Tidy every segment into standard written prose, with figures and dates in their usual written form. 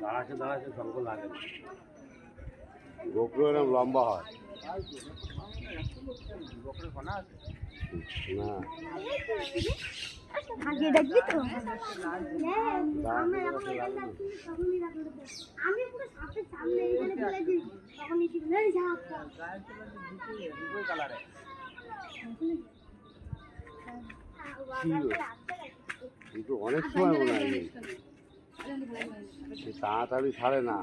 দাঁড়াচ্ছে সঙ্গ লাগে গোপ্র এরকম লম্বা হয় না আগে দেখবি তো আমি পুরো সাপের সামনে এখানে ফেলেছি তখন নিচে এই সাপ কিন্তু অনেক সময় মনে হয় তাড়াতাড়ি ছাড়ে না।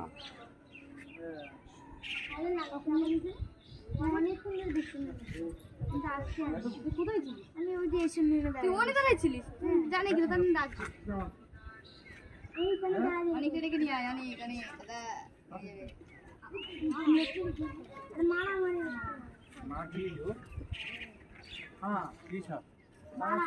আমি ওই যে এসে নিয়ে কোথায় ছিলিস জানি কি আমি ডাকছি অনেক ডেকে নিয়ে আয় অনেক অনেক মারা